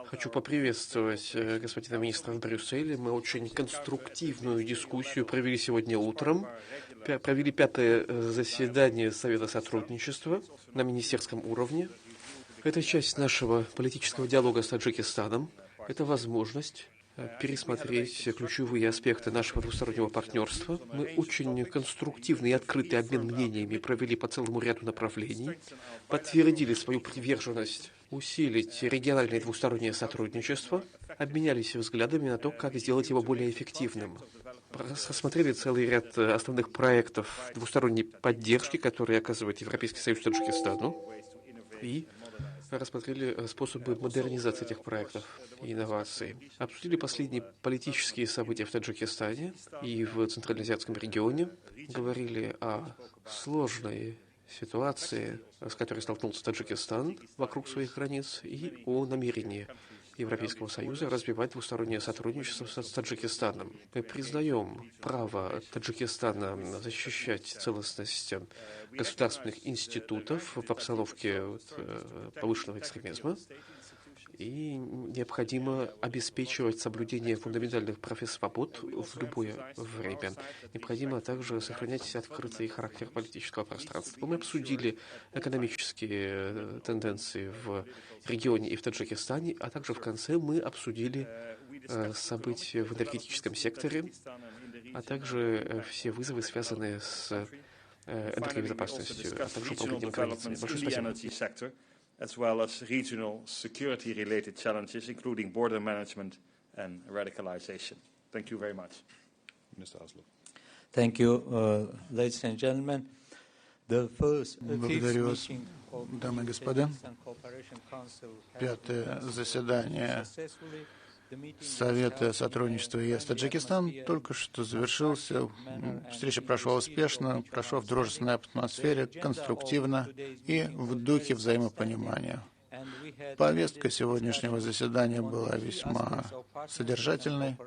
Хочу поприветствовать господина министра в Брюсселе. Мы очень конструктивную дискуссию провели сегодня утром. Провели пятое заседание Совета сотрудничества на министерском уровне. Это часть нашего политического диалога с Таджикистаном. Это возможность пересмотреть ключевые аспекты нашего двустороннего партнерства. Мы очень конструктивный и открытый обмен мнениями провели по целому ряду направлений, подтвердили свою приверженность усилить региональное и двустороннее сотрудничество, обменялись взглядами на то, как сделать его более эффективным. Рассмотрели целый ряд основных проектов двусторонней поддержки, которые оказывает Европейский Союз Таджикистану, и рассмотрели способы модернизации этих проектов и инноваций. Обсудили последние политические события в Таджикистане и в Центральноазиатском регионе. Говорили о сложной ситуации, с которой столкнулся Таджикистан вокруг своих границ, и о намерении Европейского Союза развивать двустороннее сотрудничество с Таджикистаном. Мы признаем право Таджикистана защищать целостность государственных институтов в обстановке повышенного экстремизма, и необходимо обеспечивать соблюдение фундаментальных прав и свобод в любое время. Необходимо также сохранять открытый характер политического пространства. Мы обсудили экономические тенденции в регионе и в Таджикистане, а также в конце мы обсудили события в энергетическом секторе, а также все вызовы, связанные с энергобезопасностью, а также управлением границами. Большое спасибо. As well as regional security-related challenges, including border management and radicalization. Thank you very much. Mr. Oslo. Thank you, ladies and gentlemen. Благодарю вас, дамы и господа. Пятое заседание Совета сотрудничества ЕС Таджикистан только что завершился. Встреча прошла успешно, прошла в дружественной атмосфере, конструктивно и в духе взаимопонимания. Повестка сегодняшнего заседания была весьма содержательной,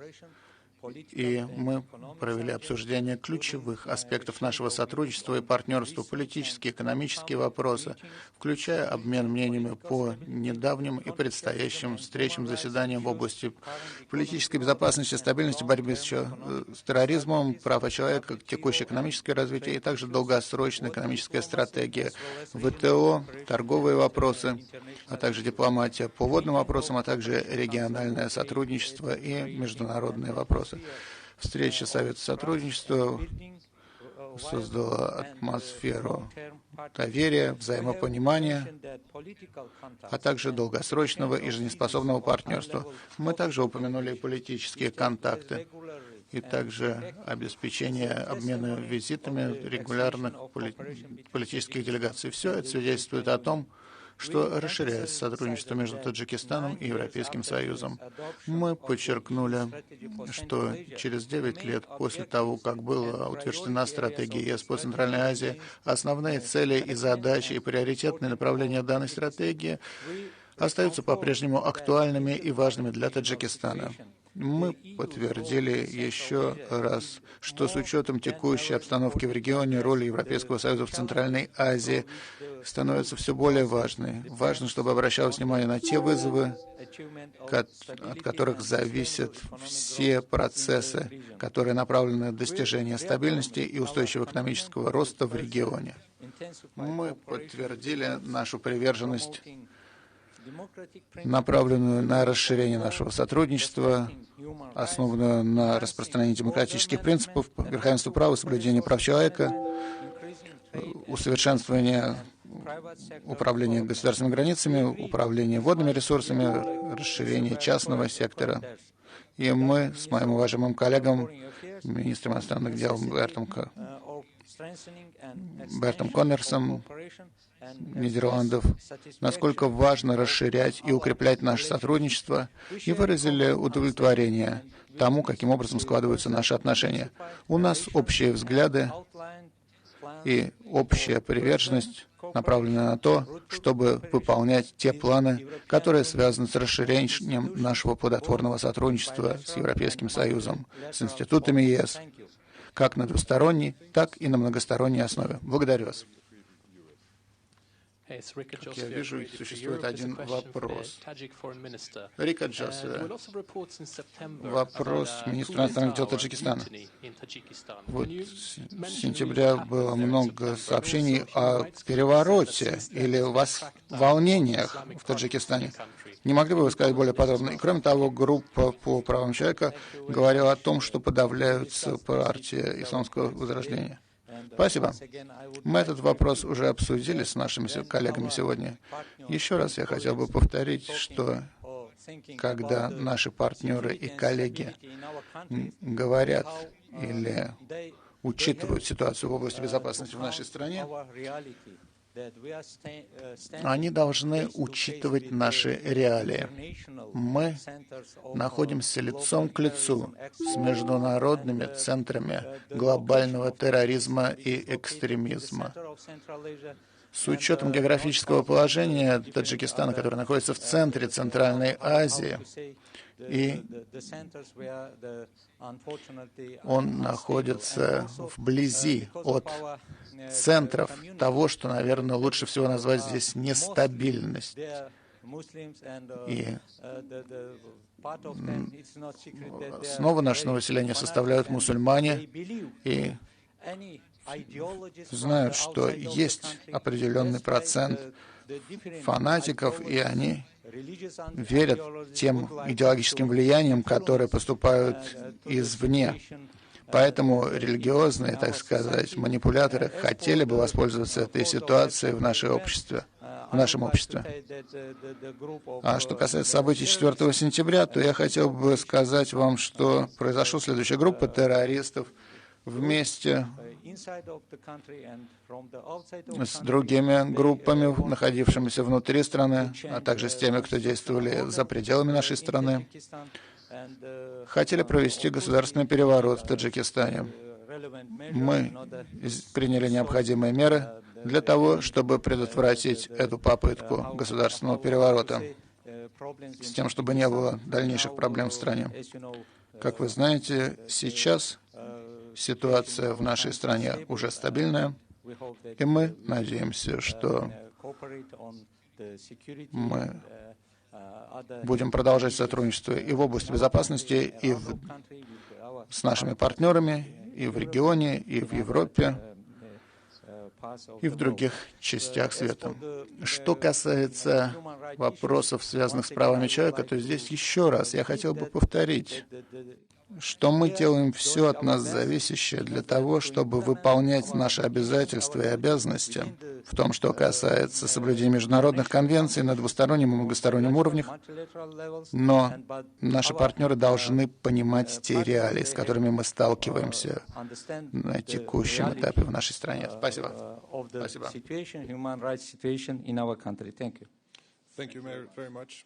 и мы провели обсуждение ключевых аспектов нашего сотрудничества и партнерства, политические, экономические вопросы, включая обмен мнениями по недавним и предстоящим встречам, заседаниям в области политической безопасности, стабильности, борьбы с терроризмом, права человека, текущее экономическое развитие и также долгосрочная экономическая стратегия, ВТО, торговые вопросы, а также дипломатия по водным вопросам, а также региональное сотрудничество и международные вопросы. Встреча Совета сотрудничества создала атмосферу доверия, взаимопонимания, а также долгосрочного и жизнеспособного партнерства. Мы также упомянули политические контакты и также обеспечение обмена визитами регулярных политических делегаций. Все это свидетельствует о том, что расширяется сотрудничество между Таджикистаном и Европейским Союзом. Мы подчеркнули, что через 9 лет после того, как была утверждена стратегия ЕС по Центральной Азии, основные цели и задачи и приоритетные направления данной стратегии остаются по-прежнему актуальными и важными для Таджикистана. Мы подтвердили еще раз, что с учетом текущей обстановки в регионе роль Европейского Союза в Центральной Азии становится все более важной. Важно, чтобы обращалось внимание на те вызовы, от которых зависят все процессы, которые направлены на достижение стабильности и устойчивого экономического роста в регионе. Мы подтвердили нашу приверженность, направленную на расширение нашего сотрудничества, основанную на распространении демократических принципов, верховенства права, соблюдении прав человека, усовершенствование управления государственными границами, управление водными ресурсами, расширение частного сектора. И мы с моим уважаемым коллегом, министром иностранных дел Бертом Коннерсом Нидерландов, насколько важно расширять и укреплять наше сотрудничество, и выразили удовлетворение тому, каким образом складываются наши отношения. У нас общие взгляды и общая приверженность, направленная на то, чтобы выполнять те планы, которые связаны с расширением нашего плодотворного сотрудничества с Европейским Союзом, с институтами ЕС, как на двусторонней, так и на многосторонней основе. Благодарю вас. Как я вижу, существует один вопрос. Рика Джосве, вопрос министра иностранных дел Таджикистана. Вот с сентября было много сообщений о перевороте или волнениях в Таджикистане. Не могли бы вы сказать более подробно? И кроме того, группа по правам человека говорила о том, что подавляются партии Исламского возрождения. Спасибо. Мы этот вопрос уже обсудили с нашими коллегами сегодня. Еще раз я хотел бы повторить, что когда наши партнеры и коллеги говорят или учитывают ситуацию в области безопасности в нашей стране, они должны учитывать наши реалии. Мы находимся лицом к лицу с международными центрами глобального терроризма и экстремизма. С учетом географического положения Таджикистана, который находится в центре Центральной Азии, и он находится вблизи от центров того, что, наверное, лучше всего назвать здесь нестабильность. И основу нашего населения составляют мусульмане, и знают, что есть определенный процент фанатиков, и они верят тем идеологическим влияниям, которые поступают извне. Поэтому религиозные, так сказать, манипуляторы хотели бы воспользоваться этой ситуацией в нашем обществе. А что касается событий 4 сентября, то я хотел бы сказать вам, что произошла следующая группа террористов вместе с другими группами, находившимися внутри страны, а также с теми, кто действовали за пределами нашей страны, хотели провести государственный переворот в Таджикистане. Мы приняли необходимые меры для того, чтобы предотвратить эту попытку государственного переворота, с тем, чтобы не было дальнейших проблем в стране. Как вы знаете, сейчас ситуация в нашей стране уже стабильная, и мы надеемся, что мы будем продолжать сотрудничество и в области безопасности, и с нашими партнерами, и в регионе, и в Европе, и в других частях света. Что касается вопросов, связанных с правами человека, то здесь еще раз я хотел бы повторить, что мы делаем все от нас зависящее для того, чтобы выполнять наши обязательства и обязанности в том, что касается соблюдения международных конвенций на двустороннем и многостороннем уровнях, но наши партнеры должны понимать те реалии, с которыми мы сталкиваемся на текущем этапе в нашей стране. Спасибо. Спасибо. Thank you very much.